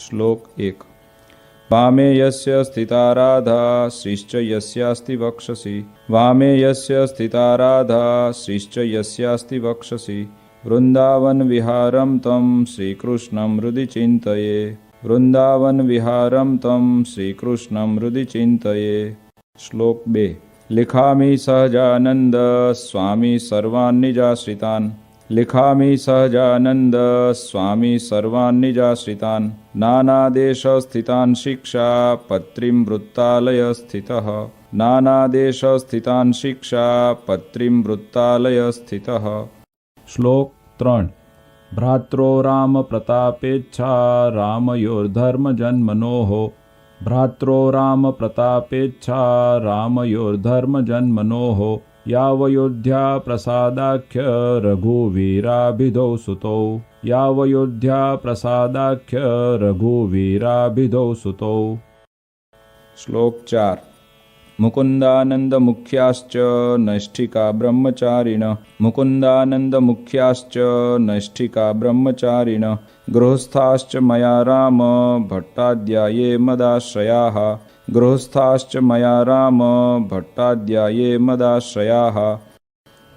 श्लोक 1। वामे यस्य स्थिता राधा श्रीश्च यस्यास्ति वक्षसि। वामे यस्य स्थिता राधा श्रीश्च यस्यास्ति वक्षसि। वृंदावन विहारं तं श्रीकृष्णं हृदि चिन्तये। वृंदावन विहारं तं श्रीकृष्णं हृदि चिन्तये। श्लोक 2। लिखामि सहजानंद स्वामी सर्वान् निजाश्रितान्। लिखामि सहजानंद स्वामी सर्वान् निजाश्रितान्। नानादेशस्थितान् शिक्षा पत्रीं वृत्तालय स्थितः। नानादेशस्थितान् शिक्षा पत्रीं वृत्तालय स्थितः। श्लोक 3। भ्रात्रो राम प्रतापेच्छा रामयोर्धर्म जन्मनोः। भ्रात्रो राम प्रतापेच्छा रामयोर्धर्म जन्मनोः। यावयोध्या प्रसादाख्य रघुवीराभिधौ सुतौ। यावयोध्या प्रसादाख्य रघुवीराभिधौ सुतौ। श्लोक 4। मुकुंदानंद मुख्याश्च नैष्ठिका ब्रह्मचारिण। मुकुंदानंद मुख्याश्च नैष्ठिका ब्रह्मचारिण। गृहस्थाश्च मया राम भट्टाध्याये मदाश्रयाः। गृहस्थाश्च मया राम भट्टाध्याये मदाश्रयाः।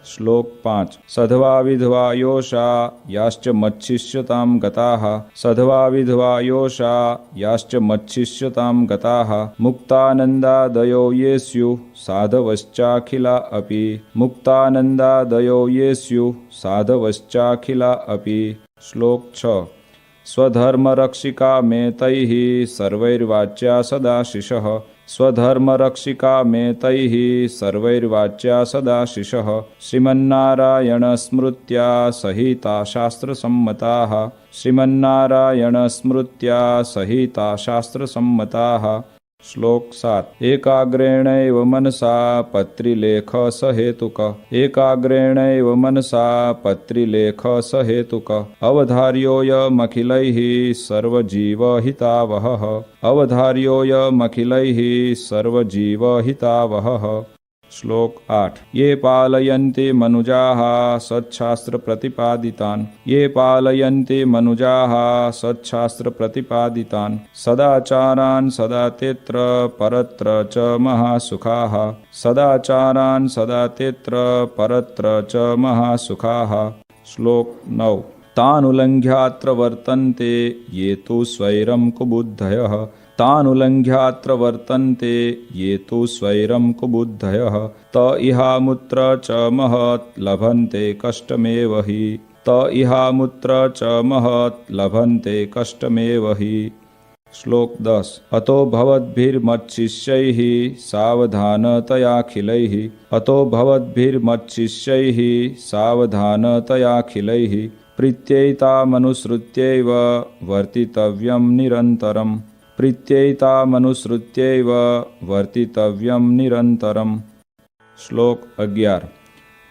श्लोक 5। सधवा विधवा योषा याश्च मच्छिष्यतां गताः। सधवा विधवा योषा याश्च मच्छिष्यतां गताः। मुक्तानन्दादयो ये स्युः साधवश्चाखिला अपि। मुक्तानन्दादयो ये स्युः साधवश्चाखिला अपि। श्लोक 6। स्वधर्मरक्षिका मे तैः सर्वैर्वाच्या सदाशिषः। स्वधर्मरक्षिका मे तैः सर्वैर्वाच्या सदाशिषः। श्रीमन्नारायणस्मृत्या सहिता शास्त्रसम्मताः। श्रीमन्नारायणस्मृत्या सहिता शास्त्रसम्मताः। श्लोक 7। एकाग्रेणैव मनसा पत्रिलेख सहेतुक। एकाग्रेणैव मनसा पत्रिलेख सहेतुक। अवधार्योऽयमखिलैः सर्वजीवहितावहः। अवधार्योऽयमखिलैः सर्वजीवहितावहः। श्लोक 8। ये पालयन्ति मनुजाः सच्छास्त्रप्रतिपादितान्। ये पालयन्ति मनुजाः सच्छास्त्रप्रतिपादितान्। सदाचारान् सदा तेऽत्र परत्र च महासुखाः। सदाचारान् सदा तेऽत्र परत्र च महासुखाः। श्लोक 9। तानुलङ्घ्यात्र वर्तन्ते ये तु स्वैरं कुबुद्धयः। तानुलङ्घ्यात्र वर्तन्ते ये तु स्वैरं कुबुद्धयः। त इहामुत्र च महत् लभन्ते कष्टमेव हि। त इहामुत्र च महत् लभन्ते कष्टमेव हि। श्लोक 10। अतो भवद्भिर्मच्छिष्यैः सावधानतयाखिलैः। अतो भवद्भिर्मच्छिष्यैः सावधानतयाखिलैः। प्रीत्यैतामनुसृत्यैव वर्तितव्यं निरन्तरम्। प्रीत्यैतामनुसृत्यैव वर्तितव्यं निरन्तरम्। श्लोक 11।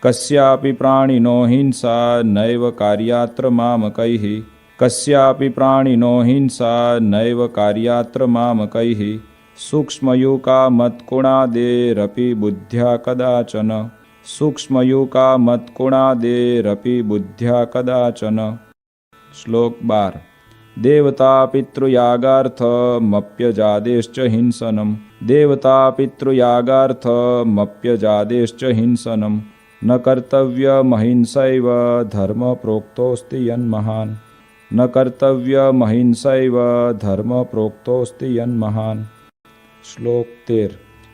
कस्यापि प्राणिनो हिंसा नैव कार्यात्र मामकैः। कस्यापि प्राणिनो हिंसा नैव कार्यात्र मामकैः। सूक्ष्मयूका मत्कुणादेरपि बुद्ध्या कदाचन। सूक्ष्मयूका मत्कुणादेरपि बुद्ध्या कदाचन। श्लोक 12। देवता पितृयागार्थमप्यजादेश्च हिंसनम्। देवता पितृयागार्थमप्यजादेश्च हिंसनम्। न कर्तव्यमहिंसैव धर्म प्रोक्तोऽस्ति यन्महान्। न कर्तव्यमहिंसैव धर्म प्रोक्तोऽस्ति यन्महान्। श्लोक 13।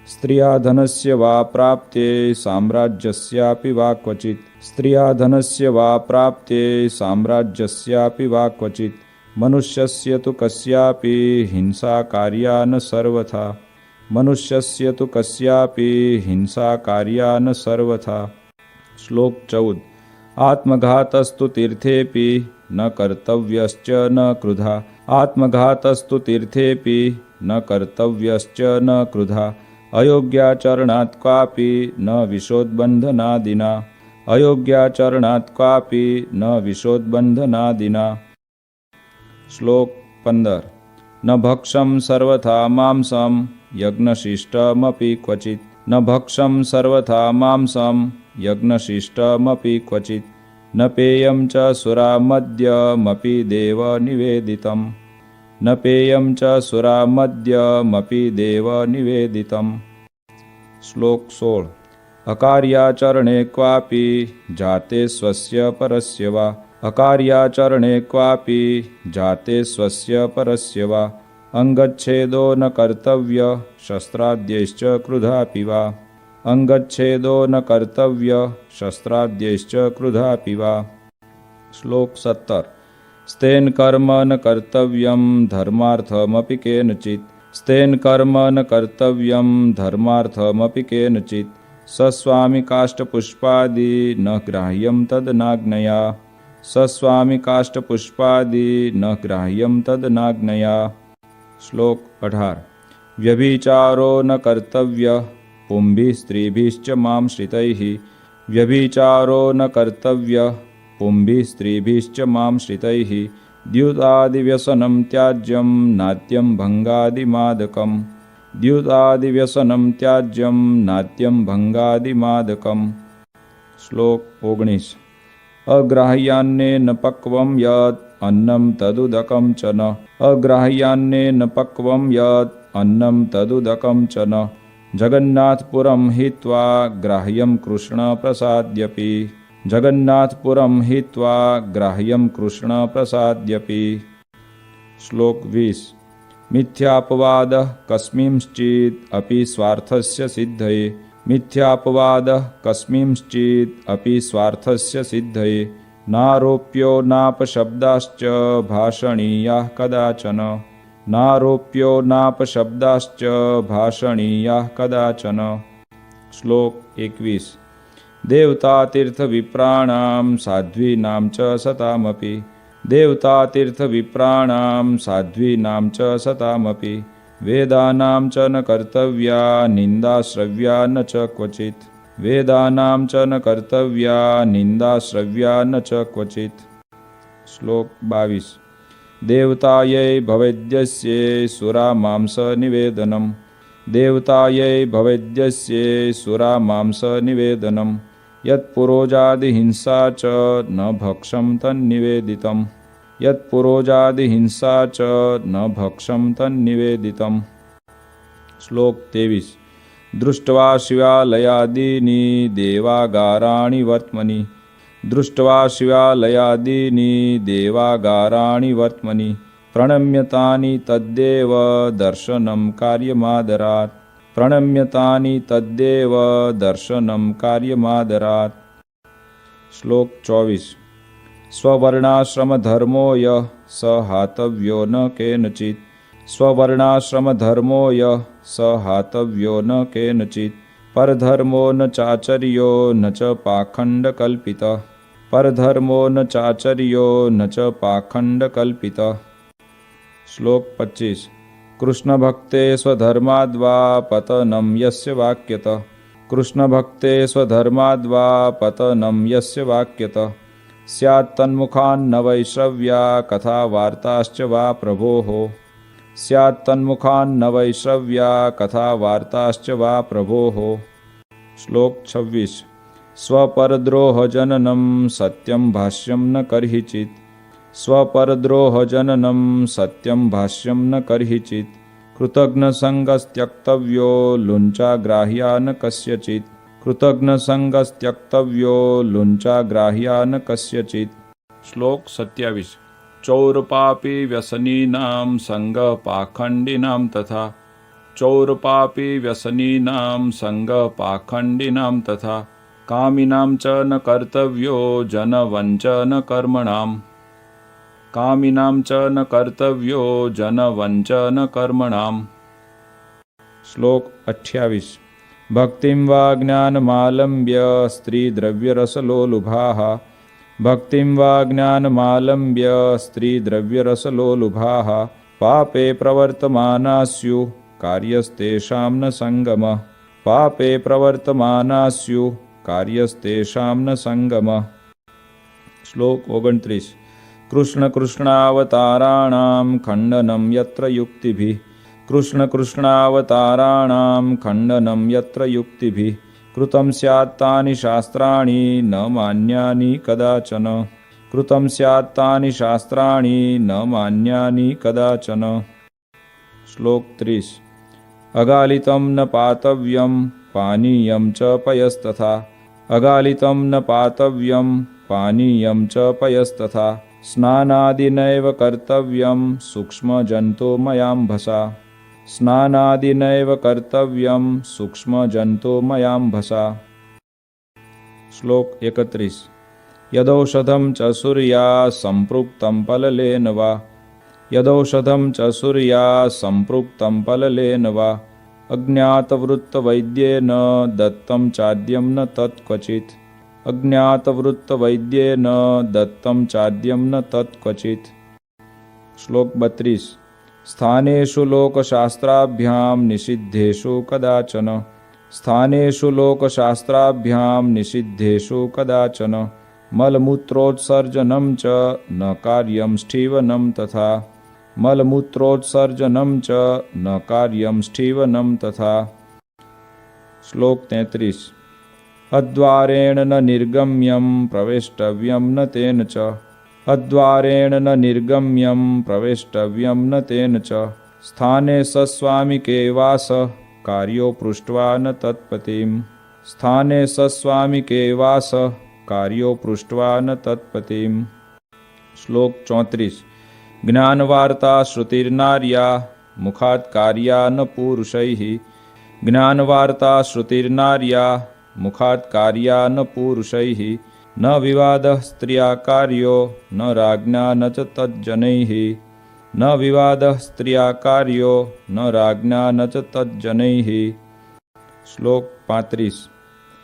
स्त्रिया धनस्य वा प्राप्ते साम्राज्यस्यापि वा क्वचित्। स्त्रिया धनस्य वा प्राप्ते साम्राज्यस्यापि वा क्वचित्। मनुष्यस्य तु कस्यापि हिंसा कार्या न सर्वथा। मनुष्यस्य तु कस्यापि हिंसा कार्या न सर्वथा। श्लोक 14। आत्मघातस्तु तीर्थेऽपि न कर्तव्यश्च न क्रुधा। आत्मघातस्तु तीर्थेऽपि न कर्तव्यश्च न क्रुधा। अयोग्याचरणात् क्वापि न विशोद्बन्धनादिना। अयोग्याचरणात् क्वापि न विशोद्बन्धनादिना। श्लोक 15। न भक्षं सर्वथा मांसं यज्ञशिष्टमपि क्वचित्। न भक्षं सर्वथा मांसं यज्ञशिष्टमपि क्वचित्। न पेयं च सुरामद्यमपि देव निवेदितम्। न पेयं च सुरामद्यमपि देव निवेदितम्। श्लोक 16। अकार्याचरणे क्वापि जाते स्वस्य परस्य वा अकार्याचरणे क्वापि जाते स्वस्य परस्य वा अंगच्छेदो न कर्तव्य शस्त्राद्यैश्च क्रुधापि वा अंगच्छेदो न कर्तव्य शस्त्राद्यैश्च क्रुधापि वा। श्लोक 17। स्तेन कर्म न कर्तव्यं धर्मार्थमपि केनचित् स्तेन कर्म न कर्तव्यं धर्मार्थमपि केनचित् सस्वामि काष्ठपुष्पादि न ग्राह्यं तदनाज्ञया सस्वामि काष्ठपुष्पादि न ग्राह्यं तदनाज्ञया। श्लोक 18। व्यभिचारो न कर्तव्यः पुंभिः स्त्रीभिश्च मां श्रितैः व्यभिचारो न कर्तव्यः पुंभिः स्त्रीभिश्च मां श्रितैः द्युतादिव्यसनं त्याज्यं नात्यं भंगादिमादकम् द्युतादिव्यसनं त्याज्यं नात्यं भंगादिमादकम्। श्लोक 19। अग्राह्यान्नेन पक्वं यत् अन्नं तदुदकं च न अग्राह्यान्नेन पक्वं यत् अन्नं तदुदकं च न जगन्नाथपुरं हित्वा ग्राह्यं कृष्णप्रसाद्यपि जगन्नाथपुरं हित्वा ग्राह्यं कृष्णप्रसाद्यपि। श्लोक 20। मिथ्यापवादः कस्मिंश्चित् अपि स्वार्थस्य सिद्धये मिथ्यापवादः कस्मिंश्चित् अपि स्वार्थस्य सिद्धये नारोप्यो नापशब्दाश्च भाषणीयाः कदाचन नारोप्यो नापशब्दाश्च भाषणीयाः कदाचन। श्लोक 21। देवतातीर्थविप्राणां साध्वीनां च सतामपि देवतातीर्थविप्राणां साध्वीनां च सतामपि वेदानां च न कर्तव्या निन्दाश्रव्या न च क्वचित् वेदानां च न कर्तव्या निन्दाश्रव्या न च क्वचित्। श्लोक 22। देवतायै भवेद्यस्ये सुरामांस निवेदनम् देवतायै भवेद्यस्ये सुरामांस निवेदनम् यत्पुरोजादिहिंसा च न भक्षं तन्निवेदितम् यत्पुरोजादिहिंसा च न भक्षं तन्निवेदितम्। श्लोक 23। दृष्ट्वा शिवालयादीनि देवागाराणि वर्त्मनि दृष्ट्वा शिवालयादीनि देवागाराणि वर्त्मनि प्रणम्यतानि तद्देव दर्शनं कार्यमादरात् प्रणम्यतानि तद्देव दर्शनं कार्यमादरात्। श्लोक 24। स्ववर्णाश्रमधर्मो यः स हातव्यो न केनचित् स्ववर्णाश्रमधर्मो यः स हातव्यो न केनचित् परधर्मो न चाचर्यो न च पाखण्डकल्पितः परधर्मो न चाचर्यो न च पाखण्डकल्पितः। श्लोक 25। कृष्णभक्ते स्वधर्माद्वा पतनं यस्य वाक्यतः कृष्णभक्ते स्वधर्माद्वा पतनं यस्य वाक्यतः स्यात् तन्मुखान्न वैश्रव्या कथा वार्ताश्च वा प्रभोः स्यात् तन्मुखान्न वैश्रव्या कथा वार्ताश्च वा प्रभोः। श्लोक 26। स्वपरद्रोहजननं सत्यं भाष्यं न कर्हिचित् स्वपरद्रोहजननं सत्यं भाष्यं न कर्हिचित् कृतघ्नसङ्गस्त्यक्तव्यो लुञ्चाग्राह्या न कस्यचित् कृतघ्नसङ्गस्त्यक्तव्यो लुञ्चाग्राह्या न कस्यचित्। श्लोक 27। चौरपापी व्यसनीनां संगपाखण्डिनां तथा चौरपापी व्यसनीनां संगपाखण्डिनां तथा कामिनां च न कर्तव्यो जनवञ्चन कर्मणाम् कामिनां च न कर्तव्यो जनवञ्चन कर्मणाम्। श्लोक 28। भक्तिं वा ज्ञानमालम्ब्य स्त्रीद्रव्यरसलोलुभाः भक्तिं वा ज्ञानमालम्ब्य स्त्रीद्रव्यरसलोलुभाः पापे प्रवर्तमाना स्युः कार्यस्तेषां न सङ्गमः पापे प्रवर्तमाना स्युः कार्यस्तेषां न सङ्गमः। श्लोक 29। कृष्ण कृष्णावताराणां खण्डनं यत्र युक्तिभिः कृष्ण कृष्णावताराणां खण्डनं यत्र युक्तिभिः कृतं स्यात् तानि शास्त्राणि न मान्यानि कदाचन कृतं स्यात् तानि शास्त्राणि न मान्यानि कदाचन। श्लोक 30। अगालितं न पातव्यं पानीयं च पयस्तथा। अगालितं न पातव्यं पानीयं च पयस्तथा। स्नानादिनैव कर्तव्यं सूक्ष्मजन्तुमयाम्भसा। स्नानादिनैव कर्तव्यं सूक्ष्मजन्तुमयाम्भसा। श्लोक 31। यदौषधं च सूर्या सम्पृक्तं पललेन वा। यदौषधं च सूर्या सम्पृक्तं पललेन वा। अज्ञातवृत्तवैद्येन दत्तं चाद्यं न तत्क्वचित्। अज्ञातवृत्तवैद्येन दत्तं चाद्यं न तत्क्वचित्। श्लोक 32। स्थानेषु लोकशास्त्राभ्यां निषिद्धेषु कदाचन। स्थानेषु लोकशास्त्राभ्यां निषिद्धेषु कदाचन। मलमूत्रोत्सर्जनं च न कार्यं स्ठीवनं तथा। मलमूत्रोत्सर्जनं च न कार्यं स्ठीवनं तथा। श्लोक 33। अद्वारेण न निर्गम्यं प्रवेष्टव्यं न तेन च। अद्वारेण न निर्गम्यं प्रवेष्टव्यं न तेन च। स्थाने सस्वामिके वास कार्यो पृष्ट्वा न तत्पतिम्। स्थाने सस्वामिके वास कार्यो पृष्ट्वा न तत्पतिम्। श्लोक 34। ज्ञानवार्ता श्रुतिर्नार्या मुखात् कार्या न पुरुषैः। ज्ञानवार्ता श्रुतिर्नार्या मुखात् कार्या न पुरुषैः। न विवादः स्त्रिया कार्यो न राज्ञा न च तज्जनैः। न विवादः स्त्रिया कार्यो न राज्ञा न च तज्जनैः। श्लोक 35।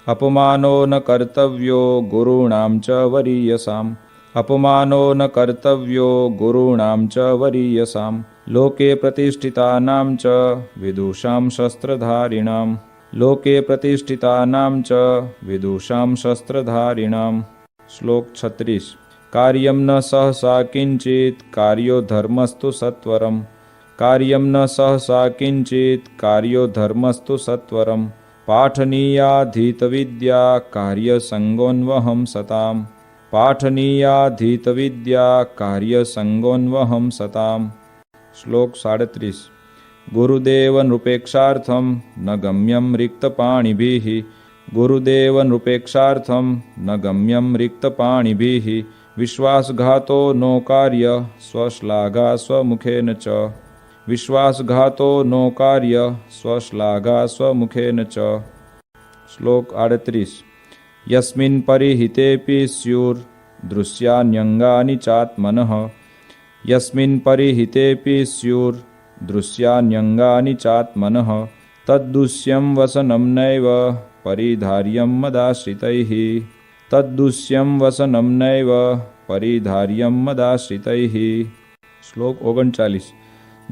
अपमानो न कर्तव्यो गुरूणां च वरीयसाम्। अपमानो न कर्तव्यो गुरूणां च वरीयसां। लोके प्रतिष्ठितानां च विदुषां शस्त्रधारिणां। लोके प्रतिष्ठितानां च विदुषां शस्त्रधारिणां। श्लोक 36। कार्यं न सहसा किंचित् कार्यो धर्मस्तु सत्वरम्। कार्यं न सहसा किंचित् कार्यो धर्मस्तु सत्वरम्। पाठनीयाधीतविद्या कार्यसंगोन्वहं सताम्। पाठनीयाधीतविद्या कार्यसंगोन्वहं सताम्। श्लोक 37। गुरुदेव नृपेक्षार्थं न गम्यं रिक्तपाणिभिः। गुरुदेव नृपेक्षार्थं न गम्यं रिक्तपाणिभिः। विश्वासघातो नो कार्य स्वश्लाघा स्वमुखेन च। विश्वासघातो नो कार्य स्वश्लाघा स्वमुखेन च। श्लोक 38। यस्मिन् परिहितेऽपि स्युर्दृश्यान्यङ्गानि चात्मनः। यस्मिन् परिहितेऽपि स्युर्दृश्यान्यङ्गानि चात्मनः। तद्दुष्यं वसनं नैव परिधार्यं मदाश्रितैः। तद्दुष्यं वसनं नैव परिधार्यं मदाश्रितैः। श्लोक 39।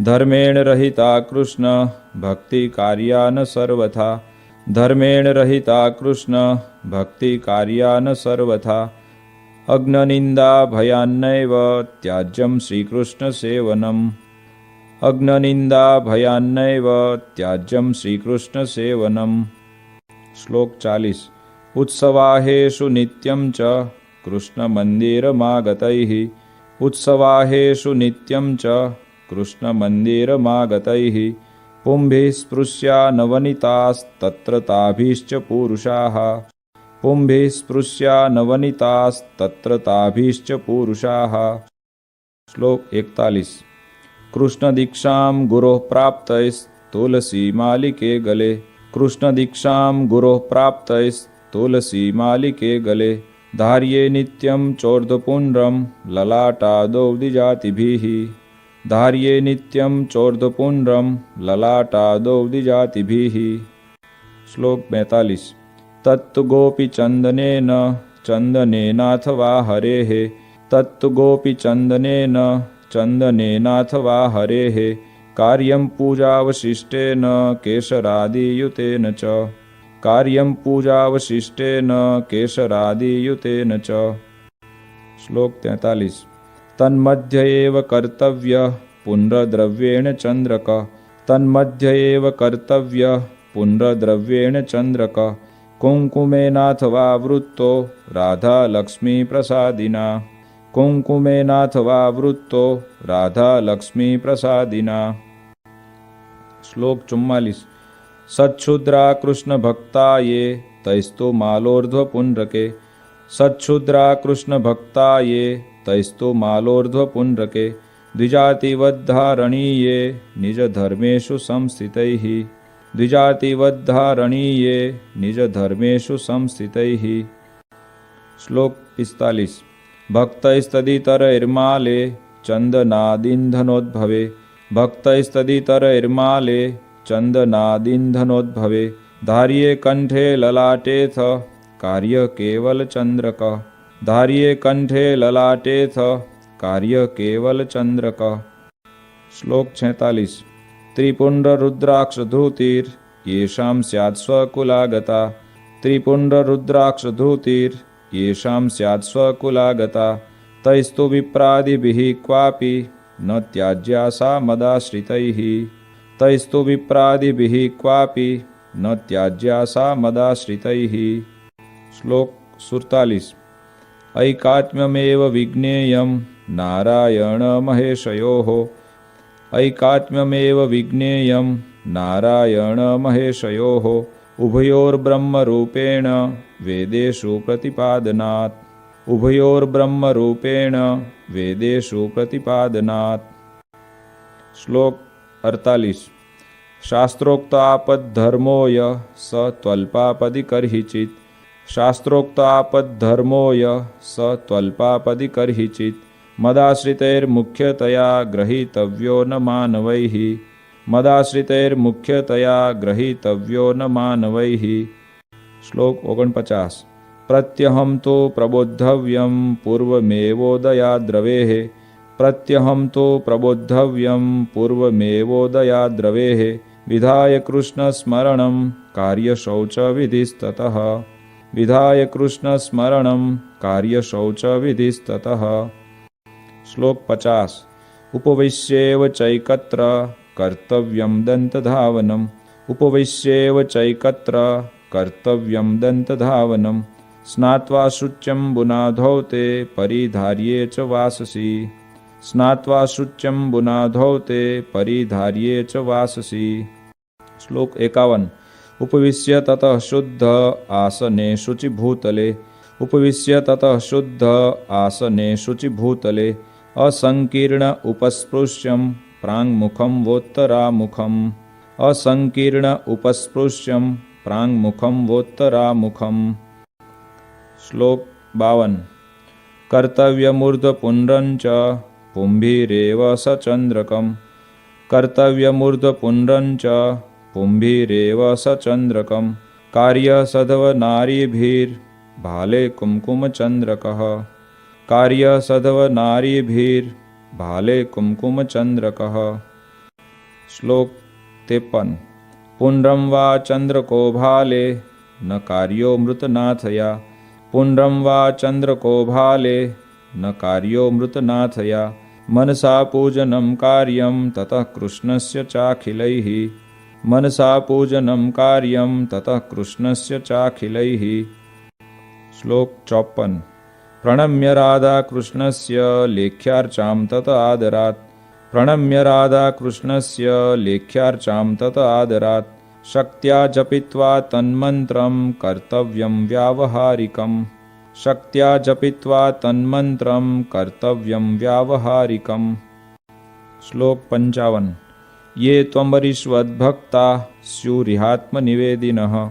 धर्मेण रहिता कृष्ण भक्ति कार्या न सर्वथा। धर्मेण रहिता कृष्ण भक्ति कार्या न सर्वथा। अग्ननिंदा भयान्नैव त्याज्यं श्रीकृष्ण सेवनम्। अग्ननिंदा भयान्नैव त्याज्यं श्रीकृष्ण सेवनम्। श्लोक 40। उत्सवाहेषु नित्यं च कृष्णमन्दिरमागतैः। उत्सवाहेषु नित्यं च कृष्णमन्दिरमागतैः। पुंभिः स्पृश्या नवनीतास्तत्र ताभिश्च पुरुषाः। पुंभिः स्पृश्या नवनीतास्तत्र ताभिश्च पुरुषाः। श्लोक 41। कृष्णदीक्षां गुरोः प्राप्तैस्तुलसी मालिके गले। कृष्णदीक्षां गुरोः प्राप्तैस्तुलसी मालिके गले। धार्ये नित्यं चोर्ध्वपुण्ड्रं ललाटादौ द्विजातिभिः। धार्ये नित्यं चोर्ध्वपुण्ड्रं ललाटादौ द्विजातिभिः। श्लोक 42। तत्तु गोपीचन्दनेन चन्दनेनाथवा हरेः। तत्तु गोपीचन्दनेन चन्दनेनाथवा हरेः। कार्यं पूजावशिष्टेन केशरादियुतेन च। कार्यं पूजावशिष्टेन केशरादियुतेन च। श्लोक 43। तन्मध्य एव कर्तव्यः पुण्ड्रद्रव्येण चन्द्रक। तन्मध्य एव कर्तव्यः पुण्ड्रद्रव्येण चन्द्रक। कुङ्कुमेनाथवा वृत्तो राधा लक्ष्मी प्रसादिना। कुङ्कुमेनाथवा वृत्तो राधा लक्ष्मी प्रसादिना। श्लोक 44। सच्छुद्रा कृष्ण भक्ता ये तैस्तु मालोर्ध्व पुण्ड्रके। सच्छुद्रा कृष्ण भक्ता ये तैस्तु मालोर्ध्व पुण्ड्रके। द्विजातिवद्धारणीये निज धर्मेषु संस्थितैः। द्विजातिवद्धारणीये निज धर्मेषु संस्थितैः। श्लोक 45। भक्तैस्तदितरैर्माले चन्दनादिन्धनोद्भवे। भक्तैस्तदितरैर्माले चन्दनादिन्धनोद्भवे। धार्ये कंठे ललाटेथ कार्य केवल चंद्रक। धार्ये कंठे ललाटेथ कार्य केवल चंद्रक। श्लोक 46। त्रिपुंड्र रुद्राक्ष धृतिर येषां स्यात् स्वकुलागता। त्रिपुंड्र रुद्राक्ष धृतिर येषां स्यात् स्वकुलागता। तैस्तु विप्रादिभिः क्वापि न त्याज्या सा मदाश्रितैः। तैस्तु विप्रादिभिः क्वापि न त्याज्या सा मदाश्रितैः। श्लोक 47। ऐकात्म्यमेव विज्ञेयं नारायण महेशयोः। ऐकात्म्यमेव विज्ञेयं नारायण महेशयोः। उभयोर्ब्रह्मरूपेण वेदेषु प्रतिपादनात्। उभयोर्ब्रह्मरूपेण वेदेषु प्रतिपादनात्। श्लोक 48। शास्त्रोक्तापद्धर्मो यः स त्वल्पापदिकर्हिचित्। शास्त्रोक्तापद्धर्मो यः स त्वल्पापदिकर्हिचित्। मदाश्रितैर्मुख्यतया ग्रहीतव्यो न मानवैः। मदाश्रितैर्मुख्यतया ग्रहीतव्यो न मानवैः। श्लोक 49। प्रत्यहं तो प्रबोद्धव्यं पूर्वमेवोदयाद्रवेः। प्रत्यहं तो प्रबोद्धव्यं पूर्वमेवोदयाद्रवेः। विधाय कृष्णस्मरणं कार्यशौचविधिस्ततः। विधाय कृष्णस्मरणं कार्यशौचविधिस्ततः। श्लोक 50। उपविश्येव चैकत्र कर्तव्यं दन्तधावनम्। उपविश्येव चैकत्र कर्तव्यं दन्तधावनम्। स्नात्वा शुच्यम्बुनाधौ ते परिधार्ये च वाससि। स्नात्वा शुच्यम्बुनाधौ ते परिधार्ये च वाससि। श्लोक 51। उपविश्य ततः शुद्ध आसने शुचिभूतले। उपविश्य ततः शुद्ध आसने शुचिभूतले। असंकीर्ण उपस्पृश्यं प्राङ्मुखं वोत्तरामुखम्। असंकीर्ण उपस्पृश्यं प्राङ्मुखं वोत्तरामुखम्। श्लोक 52। कर्तव्यमूर्ध्वपुण्ड्रं च पुंभिरेव सचन्द्रकम्। कर्तव्यमूर्ध्वपुण्ड्रं च पुंभिरेव सचन्द्रकम्। कार्यसधवनारीभिर्भाले कुङ्कुमचन्द्रकः। कार्यसधवनारीभिर्भाले कुङ्कुमचन्द्रकः। श्लोक 53। पुण्ड्रं वा चन्द्रको भाले न कार्यो मृतनाथया। पुण्ड्रं वा चन्द्रको भाले न कार्यो मृतनाथया। मनसा पूजनं कार्यं ततः कृष्णस्य चाखिलैः। मनसा पूजनं कार्यं ततः कृष्णस्य चाखिलैः। श्लोक 54। प्रणम्य राधा कृष्णस्य लेख्यार्चां तत आदरात्। प्रणम्य राधा कृष्णस्य लेख्यार्चां तत आदरात्। शक्त्या जपित्वा तन्मन्त्रं कर्तव्यं व्यावहारिकम्। शक्त्या जपित्वा तन्मन्त्रं कर्तव्यं व्यावहारिकम्। श्लोक 55। ये त्वम्बरीष्वद्भक्ता स्युरिहात्मनिवेदिनः।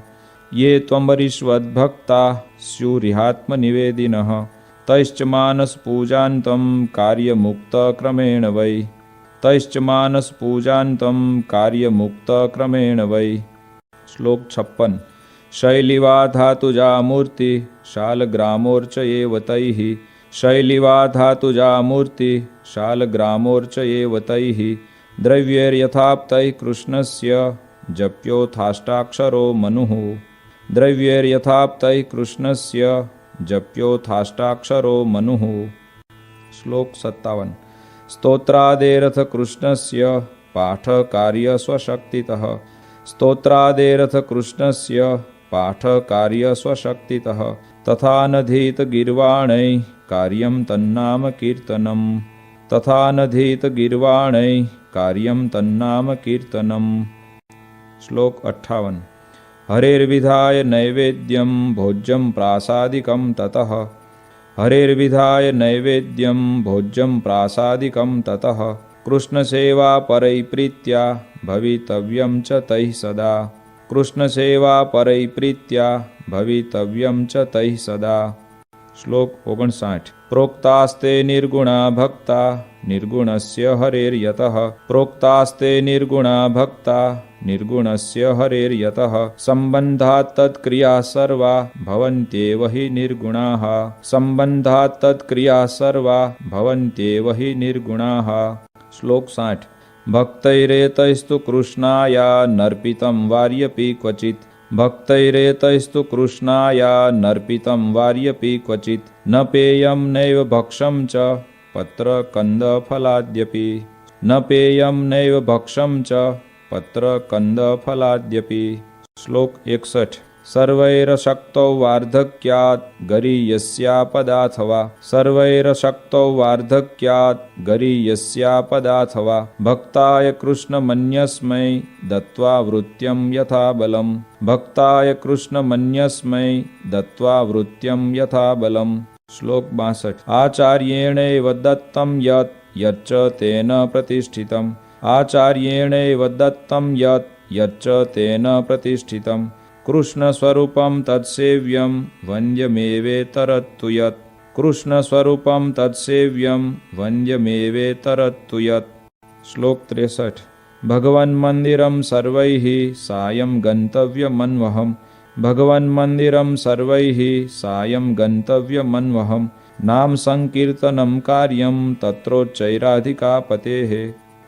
ये त्वम्बरीष्वद्भक्ता स्युरिहात्मनिवेदिनः। तैश्च मानसपूजान्तं कार्यमुक्तक्रमेण वै। तैश्च मानसपूजान्तं कार्यमुक्तक्रमेण वै। श्लोक 56। शैलिवा धातुजा मूर्ति शालग्रामोर्चयेव तैः। शैलिवा धातुजा मूर्ति शालग्रामोर्चयेव तैः। द्रव्यैर्यथाप्तैः कृष्णस्य जप्योथाष्टाक्षरो मनुः। द्रव्यैर्यथाप्तैः कृष्णस्य जप्योथाष्टाक्षरो मनुः। श्लोक 57। स्तोत्रादेरथ कृष्णस्य पाठकार्य स्वशक्तितः। स्तोत्रादेरथ कृष्णस्य पाठकार्य स्वशक्तितः। तथा नधीत गीर्वाणैः कार्यं तन्नाम कीर्तनम् तथा नधीत गीर्वाणैः कार्यं तन्नाम कीर्तनम्। श्लोक 58। हरेर्विधाय नैवेद्यं भोज्यं प्रासादिकं ततः हरेर्विधाय नैवेद्यं भोज्यं प्रासादिकं ततः कृष्णसेवा परैप्रीत्या भवितव्यं च तैः सदा कृष्णसेवा परैप्रीत्या भवितव्यं च तैः सदा। श्लोक 59। प्रोक्तास्ते निर्गुणा भक्ता निर्गुणस्य हरेर्यतः प्रोक्तास्ते निर्गुणा भक्ता निर्गुणस्य हरेर्यतः सम्बन्धात् तत्क्रियाः सर्वा भवन्त्येव हि निर्गुणाः सम्बन्धात् तत्क्रियाः सर्वा भवन्त्येव हि निर्गुणाः। श्लोक 60। भक्तैरेतैस्तु कृष्णाया नर्पितं वार्यपि क्वचित् भक्तैरेतैस्तु कृष्णाया नर्पितं वार्यपि क्वचित् न पेयं नैव भक्षं च पत्रकन्दफलाद्यपि न पेयं नैव भक्षं च पत्रकन्दफलाद्यपि। श्लोक 61। सर्वैरशक्तौ वार्धक्यात् गरीयस्यापदाथवा सर्वैरशक्तौ वार्धक्यात् गरीयस्यापदाथवा भक्ताय कृष्णमन्यस्मै दत्त्वा वृत्यं यथा बलम् भक्ताय कृष्णमन्यस्मै दत्त्वा वृत्यं यथा बलम्। श्लोक 62। आचार्येणैव दत्तं यत् यच्च तेन प्रतिष्ठितम् आचार्येणैव दत्तं यत् यच्च तेन प्रतिष्ठितम् कृष्णस्वरूपं तत्सेव्यं वन्द्यमेवेतरत्तु यत् कृष्णस्वरूपं तत्सेव्यं वन्द्यमेवेतरत्तु यत्। श्लोक 63। भगवन्मन्दिरं सर्वैः सायं गन्तव्यमन्वहम् भगवन्मन्दिरं सर्वैः सायं गन्तव्यमन्वहम् नाम संकीर्तनं कार्यं तत्रोच्चैराधिकापतेः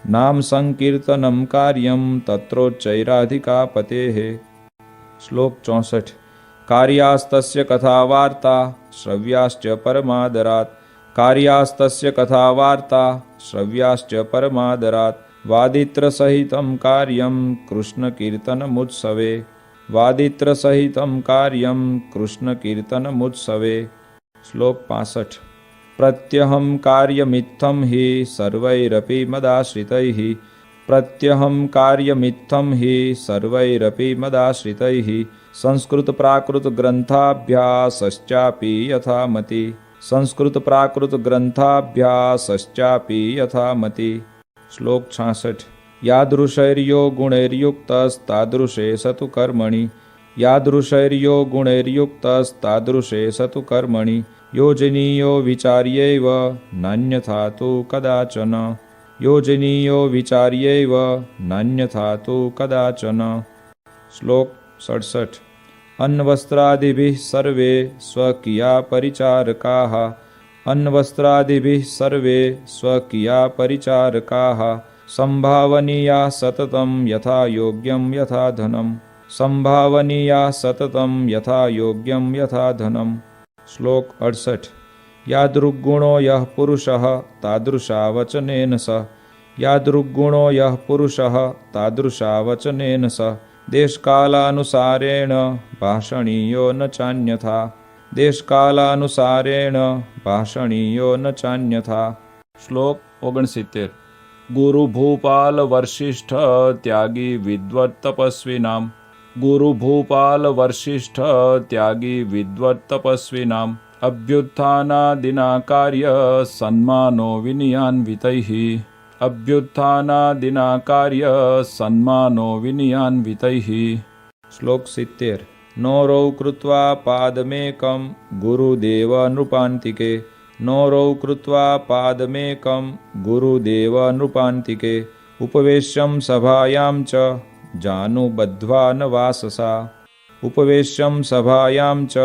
नाम संकीर्तनं कार्यं तत्रोच्चैराधिकापतेः। श्लोक 64। कार्यास्तस्य कथावार्ता श्रव्याश्च परमादरात् कार्यास्तस्य कथावार्ता श्रव्याश्च परमादरात् वादित्रसहितं कार्यं कृष्णकीर्तनमुत्सवे वादित्रसहितं कार्यं कृष्णकीर्तनमुत्सवे। श्लोक 65। प्रत्यहं कार्यमित्थं हि सर्वैरपि मदाश्रितैः प्रत्यहं कार्यमित्थं हि सर्वैरपि मदाश्रितैः संस्कृतप्राकृतग्रन्थाभ्यासश्चापि यथामति संस्कृतप्राकृतग्रन्थाभ्यासश्चापि यथामति। श्लोक 66। यादृशैर्यो गुणैर्युक्तस्तादृशे स तु कर्मणि यादृशैर्यो गुणैर्युक्तस्तादृशे स तु कर्मणि योजनीयो विचार्यैव नान्यथा तु कदाचन योजनीयो विचार्यैव नान्यथा तु कदाचन। श्लोक 67। अन्नवस्त्रादिभिः सर्वे स्वकीया परिचारकाः अन्नवस्त्रादिभिः सर्वे स्वकीया परिचारकाः संभावनीया सततं यथा योग्यं यथा धनं संभावनीया सततं यथा योग्यं यथा धनं। श्लोक 68। यादृग्गुणो यः पुरुषः तादृशा वचनेन स यादृग्गुणो यः पुरुषः तादृशा वचनेन स देशकालानुसारेण भाषणीयो न चान्यथा देशकालानुसारेण भाषणीयो न चान्यथा। श्लोक 69। गुरुभूपाल वशिष्ठ त्यागी विद्वत् तपस्विनाम् गुरुभूपाल वशिष्ठ त्यागी विद्वत् तपस्विनाम् अभ्युत्थानादिना कार्य सन्मानो विनयान्वितैः अभ्युत्थानादिना कार्य सन्मानो विनयान्वितैः। श्लोक 70। नोरौ कृत्वा पादमेकं गुरुदेव नृपान्तिके नोरौ कृत्वा पादमेकं गुरुदेव नृपान्तिके उपवेश्यं सभायां च जानुबद्ध्वा न वाससा उपवेश्यं सभायां च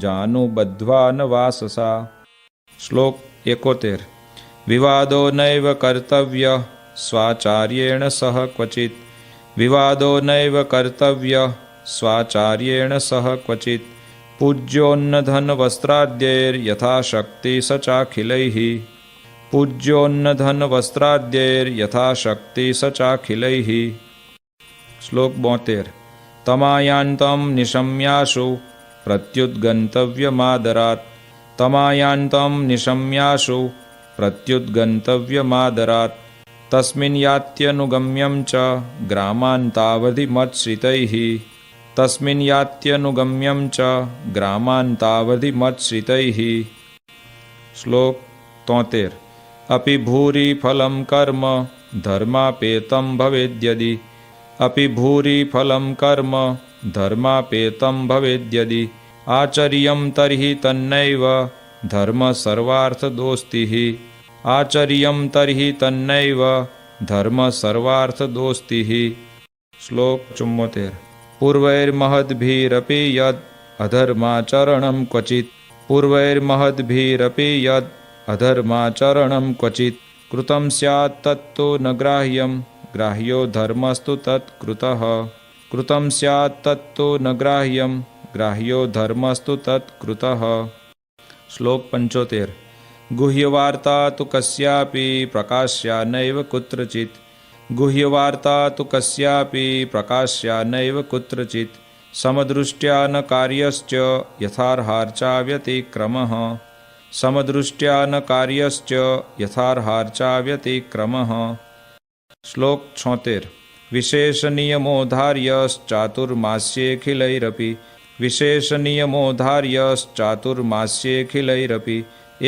जानुबद्ध्वा न वाससा। श्लोक 71। विवादो नैव कर्तव्यः स्वाचार्येण सह क्वचित् विवादो नैव कर्तव्यः स्वाचार्येण सह क्वचित् पूज्योन्नधनवस्त्राद्यैर्यथाशक्ति स चाखिलैः पूज्योन्नधनवस्त्राद्यैर्यथाशक्ति स चाखिलैः। श्लोक 72। तमायान्तं निशम्याशु प्रत्युद्गन्तव्यमादरात् तमायान्तं निशम्याशु प्रत्युद्गन्तव्यमादरात् तस्मिन् यात्यनुगम्यं च ग्रामान्तावधिमत्श्रितैः तस्मिन् यात्यनुगम्यं च ग्रामान्तावधिमत्श्रितैः। श्लोक 73। अपि भूरि फलं कर्म धर्मापेतं भवेद्यदि अपि भूरि फलं कर्म धर्मापेतं भवेद्यदि आचर्यं तर्हि तन्नैव धर्म सर्वार्थदोस्तिः आचर्यं तर्हि तन्नैव धर्म सर्वार्थदोस्तिः। श्लोक 74। पूर्वैर्महद्भिरपि यद् अधर्माचरणं क्वचित् पूर्वैर्महद्भिरपि यद् अधर्माचरणं क्वचित् कृतं स्यात् तत्तु न ग्राह्यं ग्राह्यो धर्मस्तु तत्कृतः कृतं स्यात् तत्तु न ग्राह्यं ग्राह्यो धर्मस्तु तत्कृतः। श्लोक 75। गुह्यवार्ता तु कस्यापि प्रकाश्या नैव कुत्रचित् गुह्यवार्ता तु कस्यापि प्रकाश्या नैव कुत्रचित् समदृष्ट्या न कार्यश्च यथार्हार्चा व्यतिक्रमः समदृष्ट्या न कार्यश्च यथार्हार्चा व्यतिक्रमः। श्लोक 76। विशेषनियमोधार्यश्चातुर्मास्येऽखिलैरपि विशेषनियमोधार्यश्चातुर्मास्येऽखिलैरपि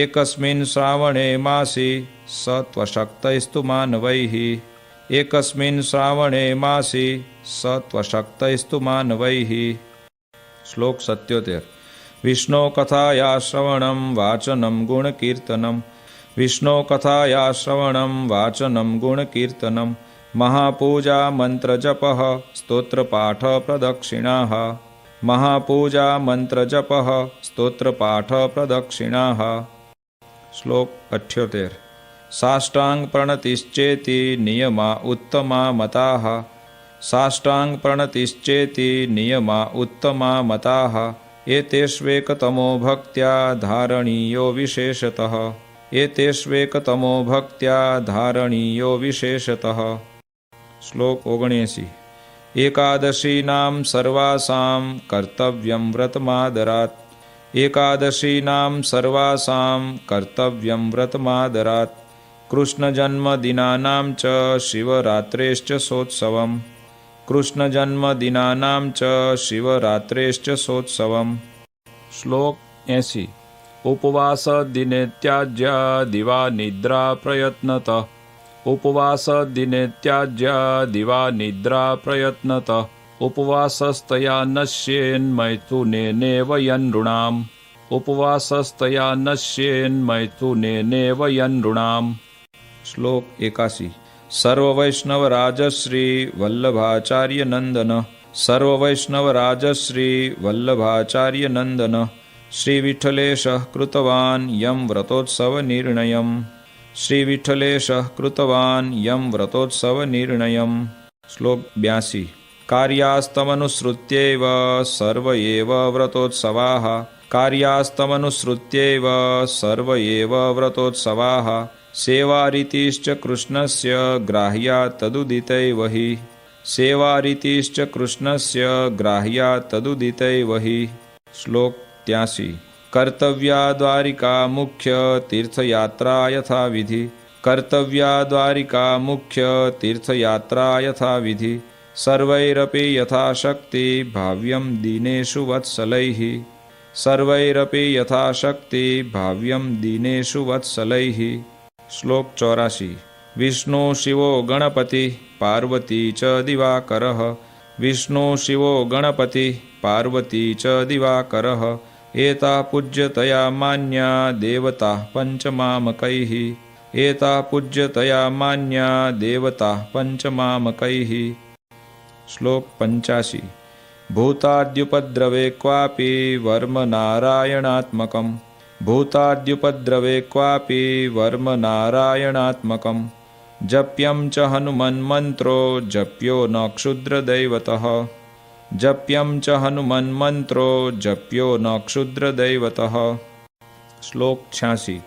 एकस्मिन् श्रावणे मासि स त्वशक्तैस्तु मानवैः एकस्मिन् श्रावणे मासि स त्वशक्तैस्तु मानवैः। श्लोक 77। विष्णो कथाया श्रवणं वाचनं गुणकीर्तनं विष्णो कथाया श्रवणं वाचनं गुणकीर्तनं महापूजा मंत्रजपः स्तोत्रपाठ प्रदक्षिणाः महापूजा मंत्रजपः स्तोत्रपाठ प्रदक्षिणाः। श्लोक 78। साष्टांग प्रणतिश्चेति नियमा उत्तमा मताः साष्टांग प्रणतिश्चेति नियमा उत्तमा मताः एतेष्वेकतमो भक्त्या धारणीयो विशेषतः एतेष्वेकतमो भक्त्या धारणीयो विशेषतः। श्लोक 79। एकादशीनां सर्वासां कर्तव्यं व्रतमादरात् एकादशीनां सर्वासां कर्तव्यं व्रतमादरात् कृष्णजन्मदिनानां च शिवरात्रेश्च सोत्सवम् कृष्णजन्मदिनानां च शिवरात्रेश्च सोत्सवम्। श्लोक 80। उपवास दिने त्याज्या दिवा निद्रा प्रयत्नतः उपवास दिने त्याज्या दिवा निद्रा प्रयत्नतः उपवासस्तया नश्येन्मैथुनेनेव यनृणाम् उपवासस्तया नश्येन्मैथुनेनेव यनृणाम्। श्लोक 81। सर्ववैष्णवराजश्री वल्लभाचार्य नंदन सर्ववैष्णवराजश्री वल्लभाचार्य नंदन श्रीविठ्ठलेशः कृतवान् यं व्रतोत्सवनिर्णयम् श्रीविठ्ठलेशः कृतवान् यं व्रतोत्सवनिर्णयम्। श्लोक 82। कार्यास्तमनुसृत्यैव सर्व एव व्रतोत्सवाः कार्यास्तमनुसृत्यैव सर्व एव व्रतोत्सवाः सेवारीतिश्च कृष्णस्य ग्राह्या तदुदितैव हि सेवारीतिश्च कृष्णस्य ग्राह्या तदुदितैव हि। श्लोक 83। कर्तव्या द्वारिका मुख्य तीर्थयात्रा यथा विधि कर्तव्या द्वारिका मुख्य तीर्थयात्रा यथा विधि सर्वैरपि यथाशक्ति भाव्यं दीनेषु वत्सलैः सर्वैरपि यथाशक्ति भाव्यं दीनेषु वत्सलैः। श्लोक 84। विष्णु शिवो गणपति पार्वती च दिवाकरः विष्णु शिवो गणपति पार्वती च दिवाकरः एता पूज्यतया मान्या देवता पंचमामकैः एता पूज्यतया मान्या देवता पंचमामकैः। श्लोक 85। भूताद्युपद्रवे क्वापि वर्म नारायणात्मकम् भूताद्युपद्रवे क्वापि वर्म नारायणात्मकम् जप्यं च हनुमन्मन्त्रो जप्यो न क्षुद्रदैवतः जप्यं च हनुमन्मन्त्रो जप्यो न क्षुद्रदैवतः। श्लोक 86।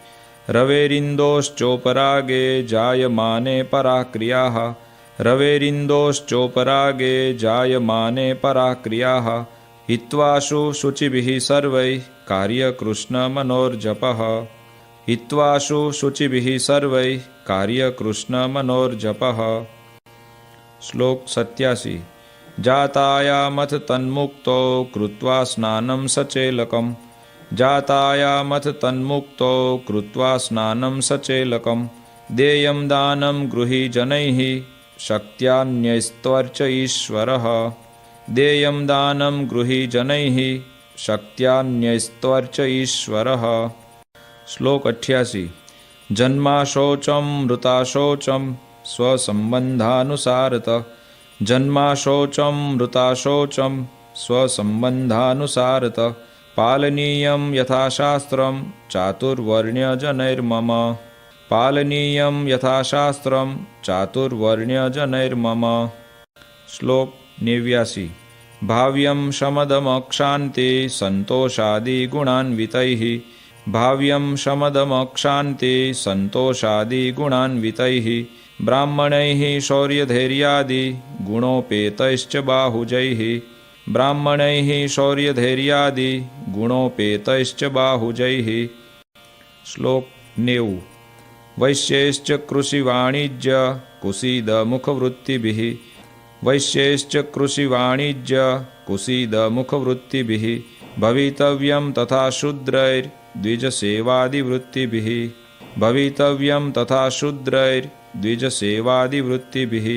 रवेरिन्दोश्चोपरागे जायमाने पराक्रियाः रवेरिन्दोश्चोपरागे जायमाने पराक्रियाः हित्वाशु शुचिभिः सर्वैः कार्यकृष्णमनोर्जपः हित्वाशु शुचिभिः सर्वैः कार्यकृष्णमनोर्जपः। श्लोक 87। जातायामथ तन्मुक्तो कृत्वा स्नानं सचेलकम् जातायामथ तन्मुक्तो कृत्वा स्नानं सचेलकम् देयं दानं गृही जनैः शक्त्यान्यस्त्वर्च ईश्वरः देयं दानं गृही जनैः शक्त्यान्यस्त्वर्च ईश्वरः। श्लोक 88। जन्माशोचं मृताशोचं स्वसंबंधानुसारतः जन्माशोचं मृताशोचं स्वसंबंधानुसारतः पालनीयं यथाशास्त्रं चातुर्वर्ण्यजनैर्मम पालनीयं यथाशास्त्रं चातुर्वर्ण्यजनैर्मम। श्लोक 89। भाव्यं शमदमक्षान्ते सन्तोषादिगुणान्वितैः भाव्यं शमदमक्षान्ते सन्तोषादिगुणान्वितैः ब्राह्मणैः शौर्यधैर्यादि गुणोपेतैश्च बाहुजैः ब्राह्मणैः शौर्यधैर्यादि गुणोपेतैश्च बाहुजैः। श्लोक 90। वैश्यैश्च कृषिवाणिज्य कुसीदमुखवृत्तिभिः वैश्यैश्च कृषिवाणिज्य कुसीदमुखवृत्तिभिः भवितव्यं तथा शूद्रैर्द्विजसेवादिवृत्तिभिः भवितव्यं तथा शूद्रैर्द्विजसेवादिवृत्तिभिः।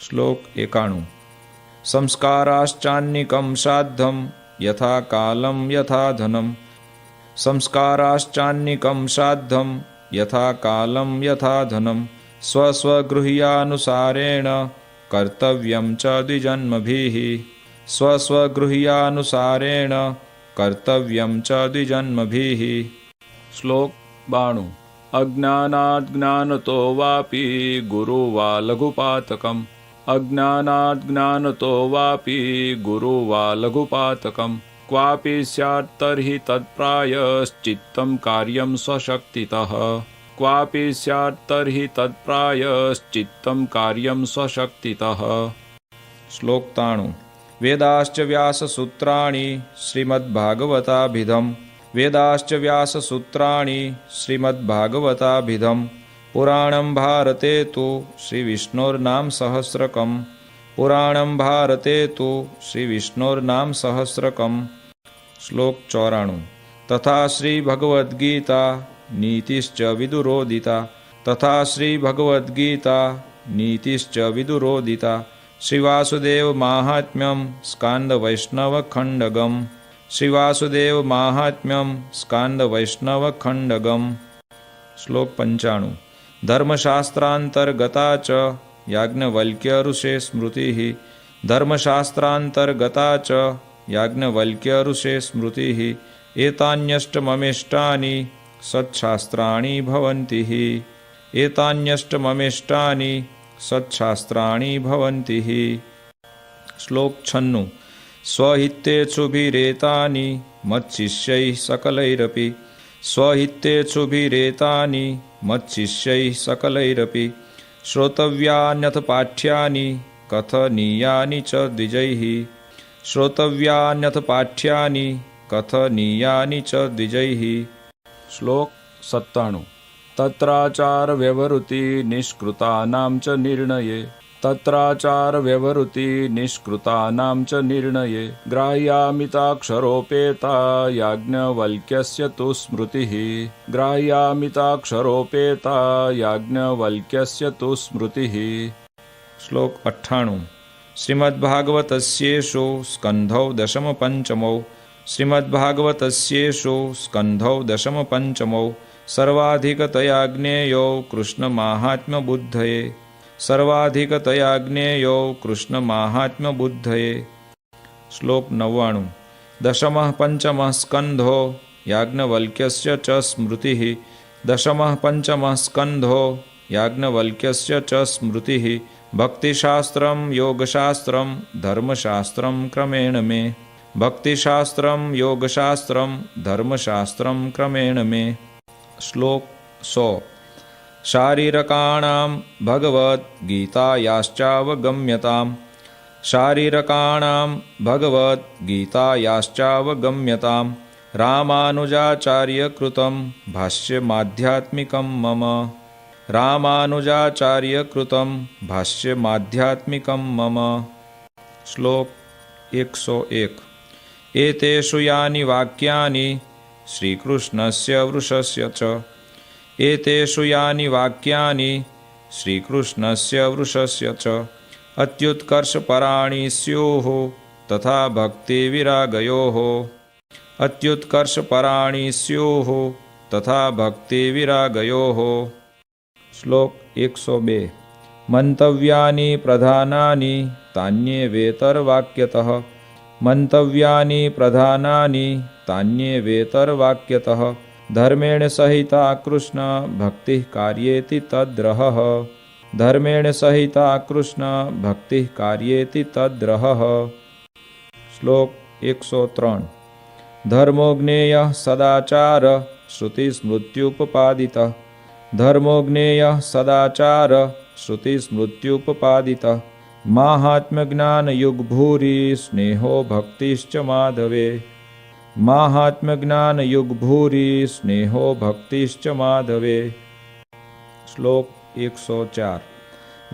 श्लोक 91। संस्काराश्चान्निकं साद्धं यथा कालं यथा धनं संस्काराश्चान्निकं साद्धं यथा कालं यथा धनं स्वस्वगृह्यानुसारेण कर्तव्यं च द्विजन्मभिः स्वस्वगृह्यानुसारेण कर्तव्यं च द्विजन्मभिः। श्लोक 92। अज्ञानात् ज्ञानतो वापि गुरु वा लघुपातकम् अज्ञानात् ज्ञानतो वापि गुरु वा लघुपातकम् क्वापि स्यात् तर्हि तत्प्रायश्चित्तं कार्यं स्वशक्तितः क्वापि स्यात् तर्हि तत्प्रायश्चित्तं कार्यं स्वशक्तितः। श्लोक 93। वेदाश्च व्याससूत्राणि श्रीमद्भागवताभिधम् वेदाश्च व्याससूत्राणि श्रीमद्भागवताभिधम् पुराणं भारते तु श्रीविष्णोर्नाम सहस्रकम् पुराणं भारते तु श्रीविष्णोर्नाम सहस्रकम्। श्लोक 94। तथा श्रीभगवद्गीता नीतिश्च विदुरोदिता तथा श्रीभगवद्गीता नीतिश्च विदुरोदिता श्रीवासुदेव माहात्म्यं स्कान्दवैष्णवखण्डगम् श्रीवासुदेव माहात्म्यं स्कान्दवैष्णवखण्डगम्। श्लोक 95। धर्मशास्त्रान्तर्गता च याज्ञवल्क्य स्मृतिः धर्मशास्त्रान्तर्गता च याज्ञवल्क्य स्मृतिः एतान्यष्टममिष्टानि सत्शास्त्राणि भवन्ति एतान्यष्टममिष्टानि सत्शास्त्राणि भवन्ति। श्लोक 96। स्वहितेषुभिरेतानि मच्शिष्यैः सकलैरपि स्वहितेषुभिरेतानि मच्शिष्यैः सकलैरपि श्रोतव्यान्यथ पाठ्यानि कथनीयानि च द्विजैः श्रोतव्यान्यथ पाठ्यानि कथनीयानि च द्विजैः। श्लोक 97। तत्राचार व्यवहृति निष्कृतानां च निर्णये तत्राचार व्यवहृति निष्कृतानां च निर्णये ग्राह्यामिताक्षरोपेता याज्ञवल्क्यस्य तु स्मृतिः ग्राह्यामिताक्षरोपेता याज्ञवल्क्यस्य तु स्मृतिः। श्लोक 98। श्रीमद्भागवतस्येषु स्कन्धौ दशमपञ्चमौ श्रीमद्भागवतस्येषु स्कन्धौ दशमपञ्चमौ सर्वाधिकतया ज्ञेयो कृष्णमाहात्म्यबुद्धये सर्वाधिकतया ज्ञेयो कृष्णमाहात्म्यबुद्धये। श्लोक 99। दशमः पंचमः स्कन्धो याज्ञवल्क्यस्य च स्मृतिः दशमः पंचमः स्कन्धो याज्ञवल्क्यस्य च स्मृतिः भक्तिशास्त्रं योगशास्त्रं धर्मशास्त्रं क्रमेण मे भक्तिशास्त्रं योगशास्त्रं धर्मशास्त्रं क्रमेण मे। श्लोक 100। शारीरकाणां भगवद्गीतायाश्चावगम्यताम् शारीरकाणां भगवद्गीतायाश्चावगम्यतां रामानुजाचार्यकृतं भाष्यमाध्यात्मिकं मम रामानुजाचार्यकृतं भाष्यमाध्यात्मिकं मम। श्लोक 101। एतेषु यानि वाक्यानि श्रीकृष्णस्य वृषस्य च एतेषु यानि वाक्यानि श्रीकृष्णस्य वृषस्य च अत्युत्कर्षपराणि स्युः तथा भक्तिविरागयोः अत्युत्कर्षपराणि स्युः तथा भक्तिविरागयोः। श्लोक 102। मंतव्यानि प्रधानानि तान्येवेतरवाक्यतः मंतव्यानि प्रधानानि तान्येवेतरवाक्यतः धर्मेण सहिता कृष्ण भक्तिः कार्येति तद्रहः धर्मेण सहिता कृष्ण भक्तिः कार्येति तद्रहः। श्लोक 103। धर्मो ज्ञेयः सदाचार श्रुतिस्मृत्युपपादितः धर्मो ज्ञेयः सदाचार श्रुतिस्मृत्युपपादितः माहात्म्यज्ञानयुग्भूरि स्नेहो भक्तिश्च माधवे माहात्म्यज्ञानयुग्भूरि स्नेहो भक्तिश्च माधवे। श्लोक 104।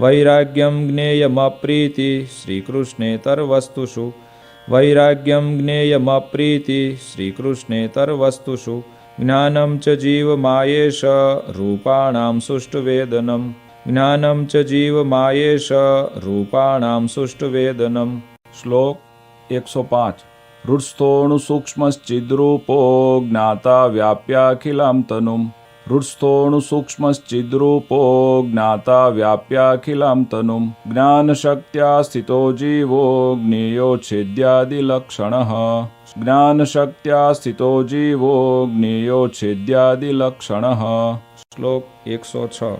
वैराग्यं ज्ञेयमप्रीति श्रीकृष्णेतरवस्तुषु वैराग्यं ज्ञेयमप्रीति श्रीकृष्णेतरवस्तुषु ज्ञानं च जीवमायेष रूपाणां सुष्ठुवेदनं ज्ञानं च जीवमायेष रूपाणां सुष्ठुवेदनं। श्लोक 105। हृत्स्थोणुसूक्ष्मश्चिद्रूपो ज्ञाता व्याप्याखिलां तनुं हृत्स्थोणुसूक्ष्मश्चिद्रूपो ज्ञाता व्याप्याखिलां तनुं ज्ञानशक्त्या स्थितो जीवो ज्ञेयोच्छेद्यादिलक्षणः ज्ञानशक्त्या स्थितो जीवो ज्ञेयोच्छेद्यादिलक्षणः। श्लोक 106।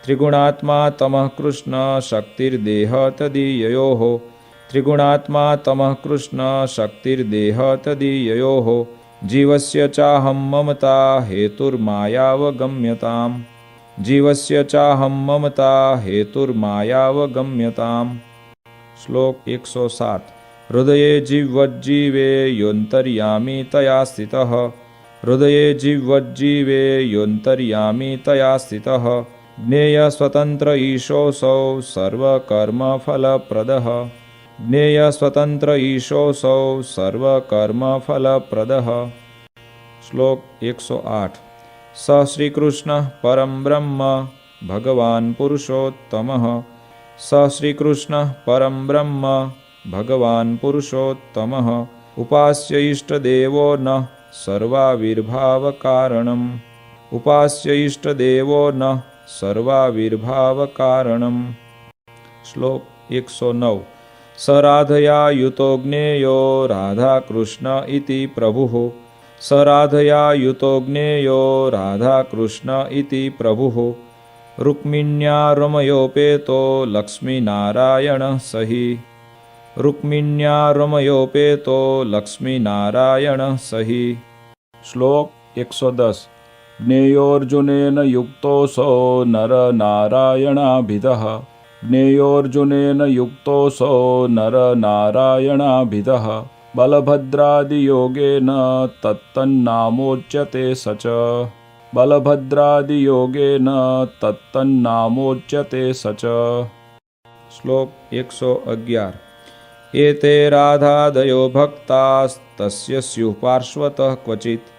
त्रिगुणात्मा तमः कृष्ण शक्तिर्देह तदीययोः त्रिगुणात्मा तमः कृष्ण शक्तिर्देह तदीययोः जीवस्य चाहं ममता हेतुर्मायावगम्यताम् जीवस्य चाहं ममता हेतुर्मायावगम्यताम्। श्लोक 107। हृदये जिह्वज्जीवे योऽन्तर्यामी तया स्थितः हृदये जिह्वज्जीवे योऽन्तर्यामी तया स्थितः ज्ञेय स्वतंत्र ईशोऽसौ सर्वकर्मफलप्रदः ज्ञेय स्वतंत्र ईशोऽसौ सर्वकर्मफलप्रदः। श्लोक 108। स श्रीकृष्णः परं ब्रह्म भगवान् पुरुषोत्तमः स श्रीकृष्णः परं ब्रह्म भगवान् पुरुषोत्तमः उपास्य इष्टदेवो नः सर्वाविर्भावकारणम् उपास्य इष्टदेवो नः सर्वाविर्भावकारणम्। श्लोक 109। स राधया युतो ज्ञेयो राधाकृष्ण इति प्रभुः स राधया युतो ज्ञेयो राधाकृष्ण इति प्रभुः रुक्मिण्या रमयोपेतो लक्ष्मीनारायणः सहि रुक्मिण्या रमयोपेतो लक्ष्मीनारायणः सहि। श्लोक 110। ज्ञेयोऽर्जुनेन युक्तोऽसौ नरनारायणाभिधः ज्ञेयोऽर्जुनेन युक्तोऽसौ नरनारायणाभिधः बलभद्रादियोगेन तत्तन्नामोच्यते स च बलभद्रादियोगेन तत्तन्नामोच्यते स च। श्लोक 111। एते राधादयो भक्तास्तस्य स्युः पार्श्वतः क्वचित्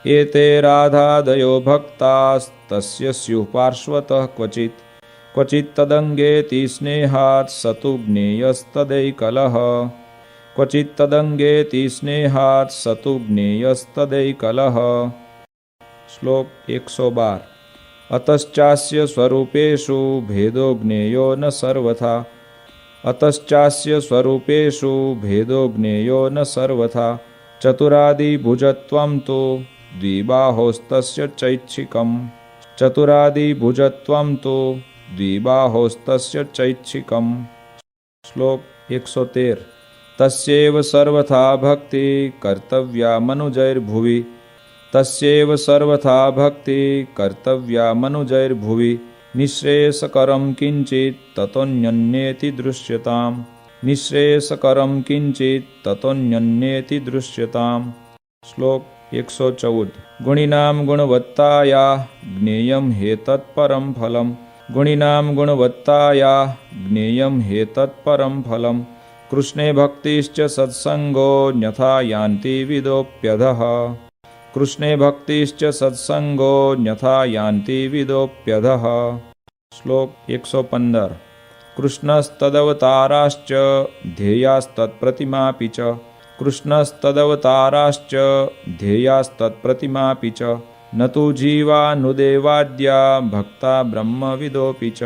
एते राधादयो भक्तास्तस्य स्युः पार्श्वतः क्वचित् क्वचित् तदङ्गेति स्नेहात् स तु ज्ञेयस्तदैकलः क्वचित् तदङ्गेति स्नेहात् स तु ज्ञेयस्तदैकलः। श्लोक 112। अतश्चास्य स्वरूपेषु भेदो ज्ञेयो न सर्वथा अतश्चास्य स्वरूपेषु भेदो ज्ञेयो न सर्वथा चतुरादिभुजत्वं तु द्विबाहोस्तस्य चैच्छिकम् चतुरादिभुजत्वं तु द्विबाहोस्तस्य चैच्छिकम्। श्लोक 113। तस्यैव सर्वथा भक्ति कर्तव्या मनुजैर्भुवि तस्यैव सर्वथा भक्ति कर्तव्या मनुजैर्भुवि निःश्रेयसकरं किञ्चित् ततोऽन्यन्येति दृश्यताम् નિઃશ્રેયસકરમ કિંચિત તતોન્યન્યેતિ દૃશ્યતામ. શ્લોક 114. ગુણીનામ ગુણવત્તાયા જ્ઞેયમ હેતત પરમ ફલમ. ગુણીનામ ગુણવત્તાયા જ્ઞેયમ હેતત પરમ ફલમ. કૃષ્ણે ભક્તિશ્ચ સત્સંગો ન્યથા યાન્તિ વિદોપ્યધઃ. કૃષ્ણે ભક્તિશ્ચ સત્સંગો ન્યથા યાન્તિ વિદોપ્યધઃ. શ્લોક 115. કૃષ્ણસ્તદવતારાશ્ચ ધ્યેયાસ્તત્પ્રતિમાપી ચ. કૃષ્ણસ્તદવતારાશ્ચ ધ્યેયાસ્તત્પ્રતિમાપી ચ. ન તુ જીવાનુદેવાદ્યા ભક્તા બ્રહ્મવિદોપી ચ.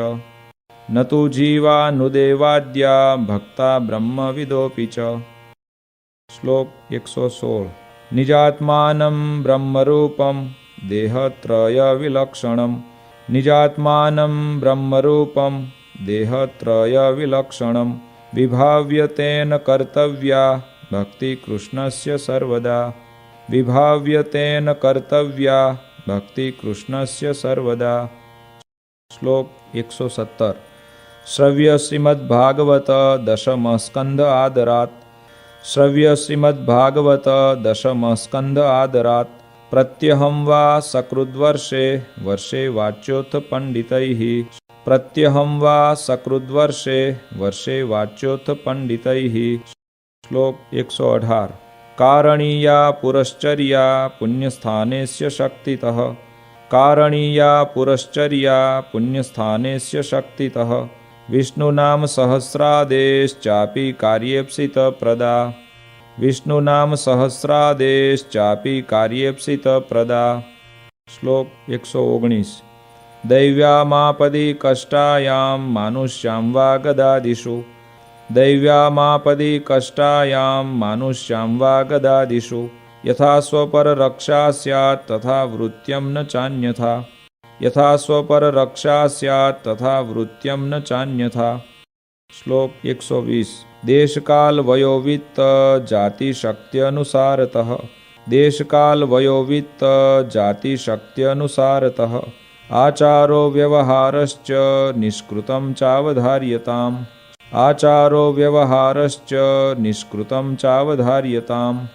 ન તુ જીવાનુદેવાદ્યા ભક્તા બ્રહ્મવિદોપી ચ. શ્લોક 116. નિજાત્માનં બ્રહ્મરૂપં દેહત્રય વિલક્ષણમ. નિજાત્માનં બ્રહ્મરૂપં દેહત્રય વિલક્ષણમ. વિભાવ્ય તેન કર્તવ્યા ભક્તિ કૃષ્ણસ્ય સર્વદા. વિભાવ્ય તેન કર્તવ્યા ભક્તિ કૃષ્ણસ્ય સર્વદા. શ્લોક 117. શ્રવ્ય શ્રીમદ્ભાગવત દશમ સ્કંદ આદરાત. શ્રવ્ય શ્રીમદ્ભાગવત દશમ સ્કંદ આદરાત. પ્રત્યહં વા સકૃદ્વર્ષે વર્ષે વાચ્યોથ પંડિતૈઃ. પ્રત્યહં વા સકૃદ્વર્ષે વર્ષે વાચ્યોથ પંડિતૈઃ. શ્લોક 118. કારણીયા પુરશ્ચર્યા પુણ્યસ્થાનેસ્ય શક્તિતઃ. કારણીયા પુરશ્ચર્યા પુણ્યસ્થાનેસ્ય શક્તિતઃ. વિષ્ણુનામ સહસ્રાદેશ્ચાપી કાર્યેપ્સિત પ્રદા. વિષ્ણુનામ સહસ્રાદેશ્ચાપી કાર્યેપ્સિત પ્રદા. શ્લોક 119. દૈવ્યામાપદી કષ્ટાયામ માનુષ્યામ વા ગદાદિષુ. દૈવ્યામાપદી કષ્ટાયામ માનુષ્યામ વા ગદાદિષુ. યથા સ્વપર રક્ષા સ્યાત્ તથા વૃત્યં ન ચાન્યથા. યથા સ્વપર રક્ષા સ્યાત્ તથા વૃત્યં ન ચાન્યથા. શ્લોક 120. દેશકાલ વયોવિત્ત જાતિ શક્ત્યનુસારતઃ. દેશકાલ વયોવિત્ત જાતિ શક્ત્યનુસારતઃ. આચારો વ્યવહારશ્ચ નિષ્કૃતં ચાવધાર્યતામ. આચારો વ્યવહારશ્ચ નિષ્કૃતં ચાવધાર્યતામ.